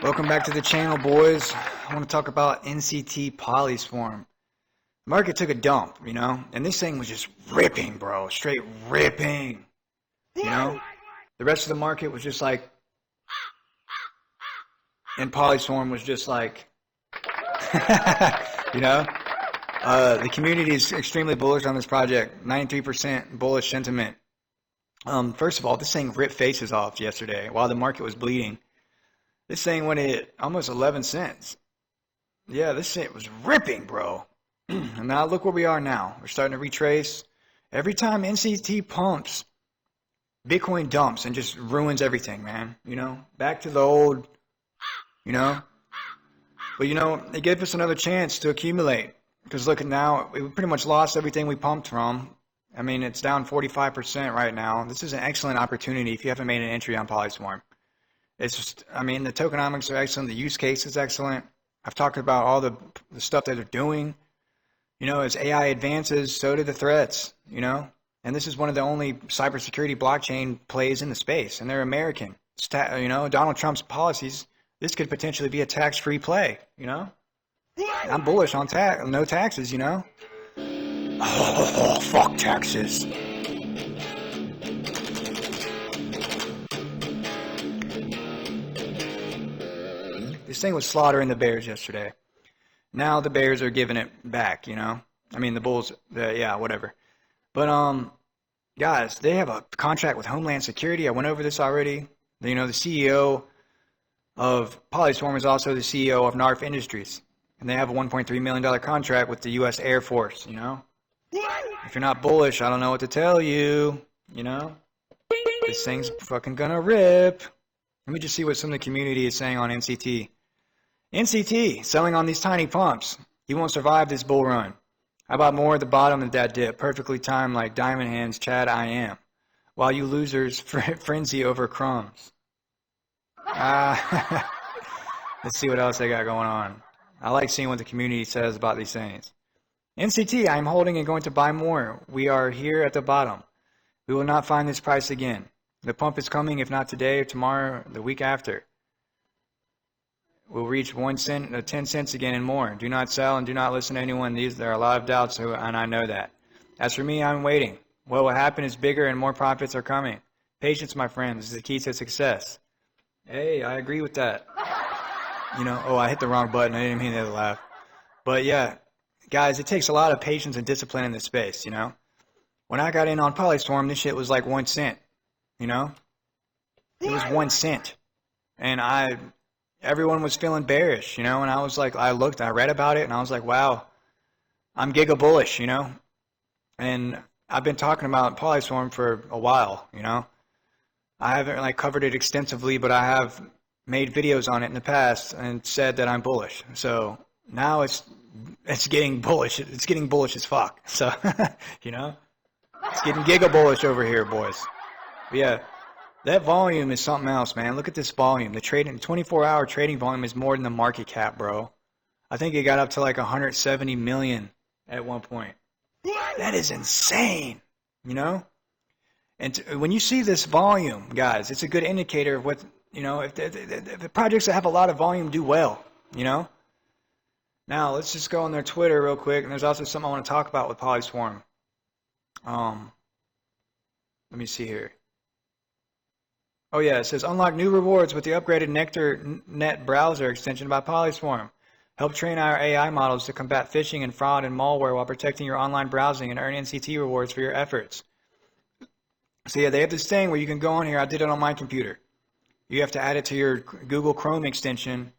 Welcome back to the channel, boys. I want to talk about NCT Polyswarm. The market took a dump, and this thing was just ripping, bro. Straight ripping, The rest of the market was just like, and Polyswarm was just like, the community is extremely bullish on this project. 93% bullish sentiment. First of all, this thing ripped faces off yesterday while the market was bleeding. This thing went at almost 11 cents. Yeah, this shit was ripping, bro. And now look where we are now. We're starting to retrace. Every time NCT pumps, Bitcoin dumps and just ruins everything, man. Back to the old, But, it gave us another chance to accumulate. Because look at now, we pretty much lost everything we pumped from. I mean, it's down 45% right now. This is an excellent opportunity if you haven't made an entry on Polyswarm. It's just, the tokenomics are excellent. The use case is excellent. I've talked about all the stuff that they're doing. As AI advances, so do the threats, And this is one of the only cybersecurity blockchain plays in the space, and they're American. Donald Trump's policies, this could potentially be a tax-free play, I'm bullish on no taxes, Oh, fuck taxes. This thing was slaughtering the bears yesterday. Now the bears are giving it back, the bulls, whatever. But, guys, they have a contract with Homeland Security. I went over this already. The CEO of Polyswarm is also the CEO of NARF Industries. And they have a $1.3 million contract with the U.S. Air Force, If you're not bullish, I don't know what to tell you, This thing's fucking gonna rip. Let me just see what some of the community is saying on NCT. NCT, selling on these tiny pumps. He won't survive this bull run. How about more at the bottom of that dip? Perfectly timed like Diamond Hands, Chad, I am. While you losers frenzy over crumbs. Let's see what else they got going on. I like seeing what the community says about these things. NCT, I'm holding and going to buy more. We are here at the bottom. We will not find this price again. The pump is coming, if not today or tomorrow, the week after. We'll reach 1 cent, 10 cents again and more. Do not sell and do not listen to anyone. There are a lot of doubts, and I know that. As for me, I'm waiting. What will happen is bigger and more profits are coming. Patience, my friends, is the key to success. Hey, I agree with that. I hit the wrong button. I didn't mean to laugh. But yeah, guys, it takes a lot of patience and discipline in this space, When I got in on Polyswarm, this shit was like 1 cent, It was 1 cent. And everyone was feeling bearish, and I was like, I read about it, and I was like, wow, I'm gigabullish, And I've been talking about Polyswarm for a while, I haven't covered it extensively, but I have made videos on it in the past and said that I'm bullish. So now it's getting bullish. It's getting bullish as fuck. So, it's getting gigabullish over here, boys. But yeah. That volume is something else, man. Look at this volume. The 24-hour trading volume is more than the market cap, bro. I think it got up to like 170 million at one point. That is insane, And when you see this volume, guys, it's a good indicator of what, if the projects that have a lot of volume do well, Now, let's just go on their Twitter real quick. And there's also something I want to talk about with Polyswarm. Let me see here. Oh yeah, it says unlock new rewards with the upgraded Nectar.net browser extension by Polyswarm. Help train our AI models to combat phishing and fraud and malware while protecting your online browsing and earn NCT rewards for your efforts. So yeah, they have this thing where you can go on here. I did it on my computer. You have to add it to your Google Chrome extension,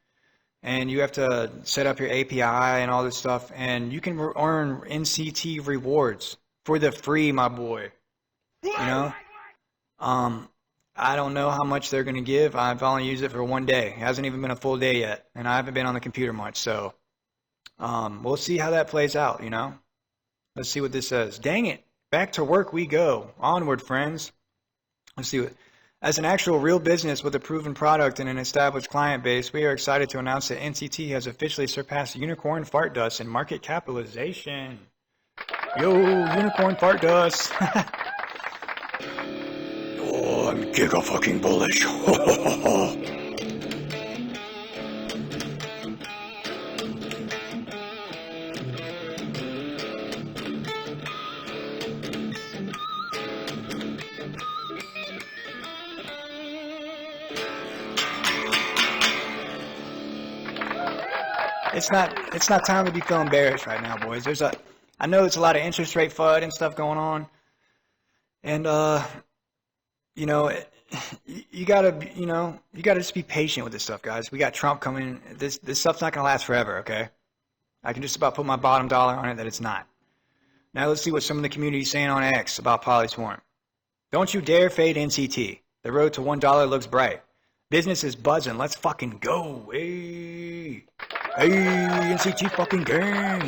and you have to set up your API and all this stuff, and you can earn NCT rewards for the free, my boy. I don't know how much they're going to give. I've only used it for 1 day. It hasn't even been a full day yet, and I haven't been on the computer much. So we'll see how that plays out, Let's see what this says. Dang it. Back to work we go. Onward, friends. Let's see. As an actual real business with a proven product and an established client base, we are excited to announce that NCT has officially surpassed Unicorn Fart Dust in market capitalization. Yo, Unicorn Fart Dust. I'm giga fucking bullish. it's not time to be feeling bearish right now, boys. I know it's a lot of interest rate FUD and stuff going on, and you know, you gotta just be patient with this stuff, guys. We got Trump coming. This stuff's not gonna last forever, okay? I can just about put my bottom dollar on it that it's not. Now let's see what some of the community is saying on X about Polyswarm. Don't you dare fade NCT. The road to $1 looks bright. Business is buzzing. Let's fucking go. Hey, NCT fucking gang.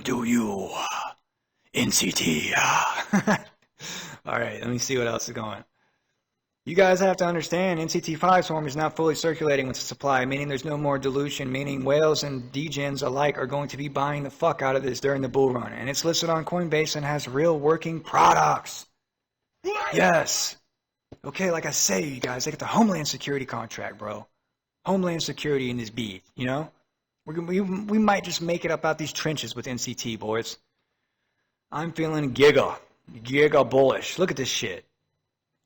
Do you, NCT? All right, let me see what else is going. You guys have to understand, NCT Polyswarm is now fully circulating with the supply, meaning there's no more dilution, meaning whales and degens alike are going to be buying the fuck out of this during the bull run. And it's listed on Coinbase and has real working products. Yes. Okay, like I say, you guys, they got the Homeland Security contract, bro. Homeland Security in this beat, you know? We might just make it up out these trenches with NCT, boys. I'm feeling giga bullish. Look at this shit.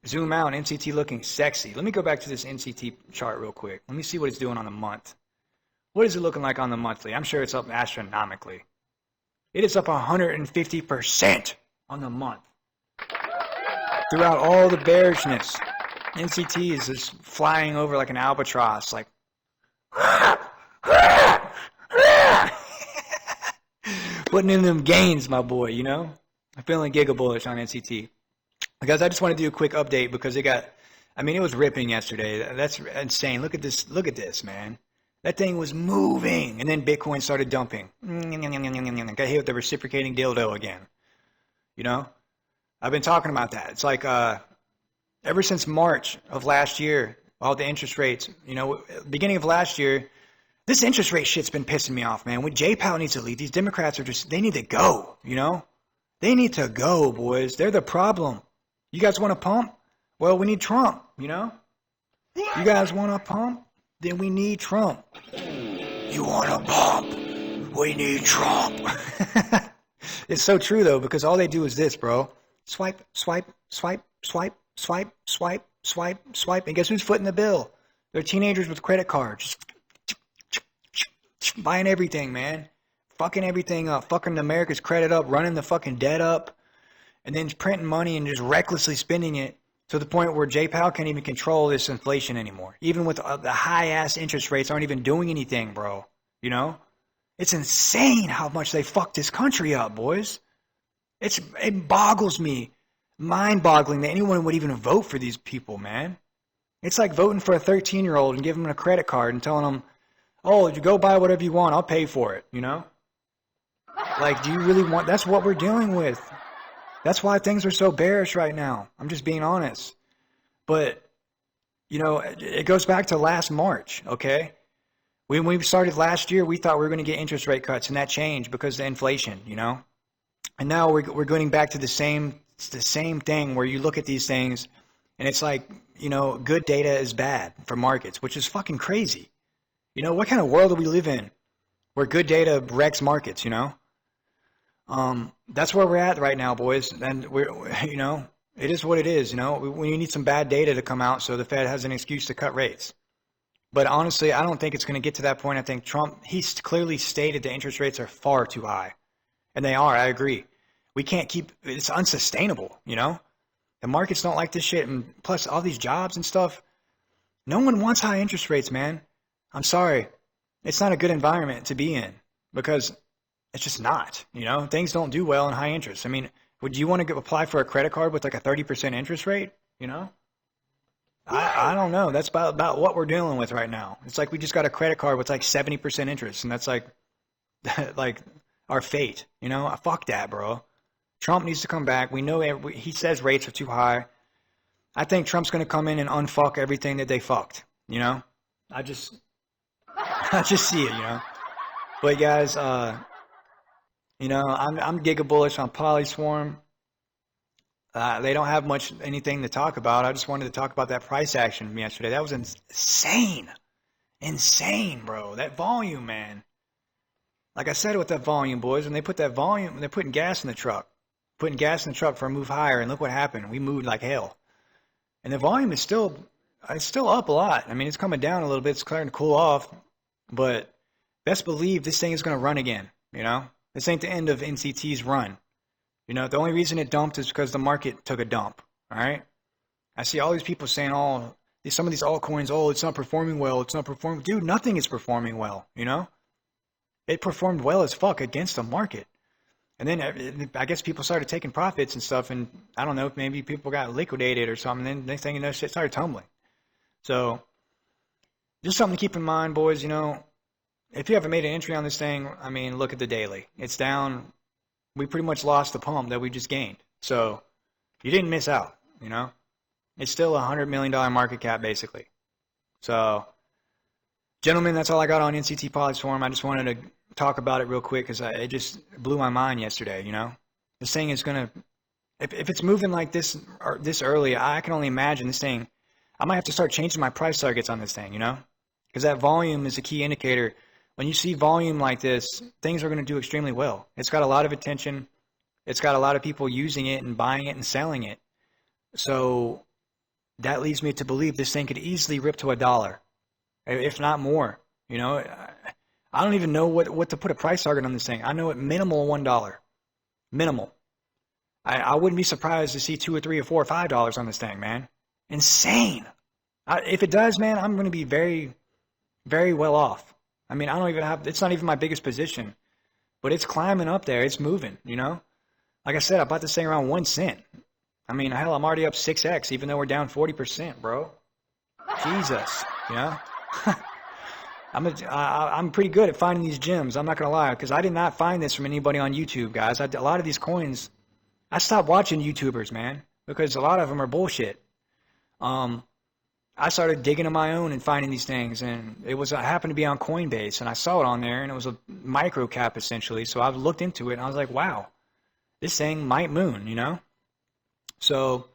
Zoom out, NCT looking sexy. Let me go back to this NCT chart real quick. Let me see what it's doing on the month. What is it looking like on the monthly? I'm sure it's up astronomically. It is up 150% on the month. Throughout all the bearishness, NCT is just flying over like an albatross, like putting in them gains, my boy, you know? I'm feeling giga bullish on NCT. Guys, I just want to do a quick update because it was ripping yesterday. That's insane. Look at this, man. That thing was moving, and then Bitcoin started dumping. Got hit with the reciprocating dildo again. You know? I've been talking about that. It's like ever since March of last year, all the interest rates, you know, beginning of last year, this interest rate shit's been pissing me off, man. When J-Powell needs to leave, these Democrats they need to go, you know? They need to go, boys. They're the problem. You guys want to pump? Well, we need Trump, you know? You guys want to pump? Then we need Trump. You want to pump? We need Trump. It's so true, though, because all they do is this, bro. Swipe, swipe, swipe, swipe, swipe, swipe, swipe, swipe. And guess who's footing the bill? They're teenagers with credit cards. Just buying everything, man. Fucking everything up. Fucking America's credit up. Running the fucking debt up. And then printing money and just recklessly spending it to the point where J-Powell can't even control this inflation anymore. Even with the high-ass interest rates aren't even doing anything, bro. You know? It's insane how much they fucked this country up, boys. It boggles me. Mind-boggling that anyone would even vote for these people, man. It's like voting for a 13-year-old and giving them a credit card and telling them, oh, you go buy whatever you want, I'll pay for it, you know? Like, do you really want... That's what we're dealing with. That's why things are so bearish right now. I'm just being honest. But, you know, it goes back to last March, okay? When we started last year, we thought we were going to get interest rate cuts, and that changed because of the inflation, you know? And now we're going back to the same thing where you look at these things, and it's like, you know, good data is bad for markets, which is fucking crazy. You know, what kind of world do we live in where good data wrecks markets, you know? That's where we're at right now, boys. And you know, it is what it is, you know. We need some bad data to come out so the Fed has an excuse to cut rates. But honestly, I don't think it's going to get to that point. I think Trump, he's clearly stated the interest rates are far too high. And they are, I agree. We can't keep, it's unsustainable, you know. The markets don't like this shit. And plus all these jobs and stuff. No one wants high interest rates, man. I'm sorry. It's not a good environment to be in because it's just not, you know. Things don't do well in high interest. I mean, would you want to apply for a credit card with like a 30% interest rate, you know? I don't know. That's about what we're dealing with right now. It's like we just got a credit card with like 70% interest, and that's like like our fate, you know? Fuck that, bro. Trump needs to come back. We know he says rates are too high. I think Trump's going to come in and unfuck everything that they fucked, you know? I just see it, you know? But guys, you know, I'm giga bullish on Polyswarm. They don't have anything to talk about. I just wanted to talk about that price action from yesterday. That was insane. Insane, bro. That volume, man. like I said with that volume, boys, when they put that volume, they're putting gas in the truck. Putting gas in the truck for a move higher, and look what happened. We moved like hell. And the volume is still it's still up a lot. I mean, it's coming down a little bit. It's starting to cool off. But best believe this thing is going to run again, you know? This ain't the end of NCT's run. You know, the only reason it dumped is because the market took a dump, all right? I see all these people saying, oh, some of these altcoins, oh, it's not performing well. It's not performing. Dude, nothing is performing well, you know? It performed well as fuck against the market. And then I guess people started taking profits and stuff, and I don't know if maybe people got liquidated or something. Then next thing you know, shit started tumbling. So just something to keep in mind, boys. You know, if you haven't made an entry on this thing, I mean, look at the daily. It's down. We pretty much lost the pump that we just gained. So you didn't miss out, you know. It's still a $100 million market cap, basically. So, gentlemen, that's all I got on NCT Polyswarm. I just wanted to talk about it real quick because it just blew my mind yesterday, you know. This thing is going to, if it's moving like this or this early, I can only imagine this thing. I might have to start changing my price targets on this thing, you know, because that volume is a key indicator. When you see volume like this, things are going to do extremely well. It's got a lot of attention. It's got a lot of people using it and buying it and selling it. So that leads me to believe this thing could easily rip to $1, if not more. You know, I don't even know what to put a price target on this thing. I know at minimal $1. Minimal. I wouldn't be surprised to see $2 or $3 or $4 or $5 on this thing, man. Insane. If it does, man, I'm going to be very, very well off. I mean, I don't even have, it's not even my biggest position, but it's climbing up there. It's moving, you know? Like I said, I bought this thing around 1 cent. I mean, hell, I'm already up 6x, even though we're down 40%, bro. Jesus, you know? I'm pretty good at finding these gems. I'm not going to lie, because I did not find this from anybody on YouTube, guys. A lot of these coins, I stopped watching YouTubers, man, because a lot of them are bullshit. I started digging on my own and finding these things, and I happened to be on Coinbase, and I saw it on there, and it was a micro cap essentially. So I looked into it, and I was like, wow, this thing might moon, you know? So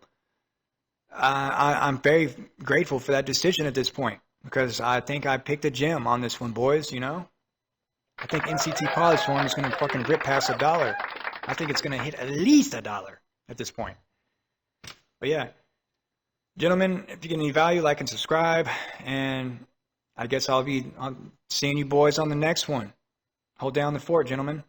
I'm very grateful for that decision at this point, because I think I picked a gem on this one, boys, you know? I think NCT Polyswarm is going to fucking rip past $1. I think it's going to hit at least $1 at this point. But yeah. Gentlemen, if you get any value, like and subscribe, and I guess I'll be seeing you boys on the next one. Hold down the fort, gentlemen.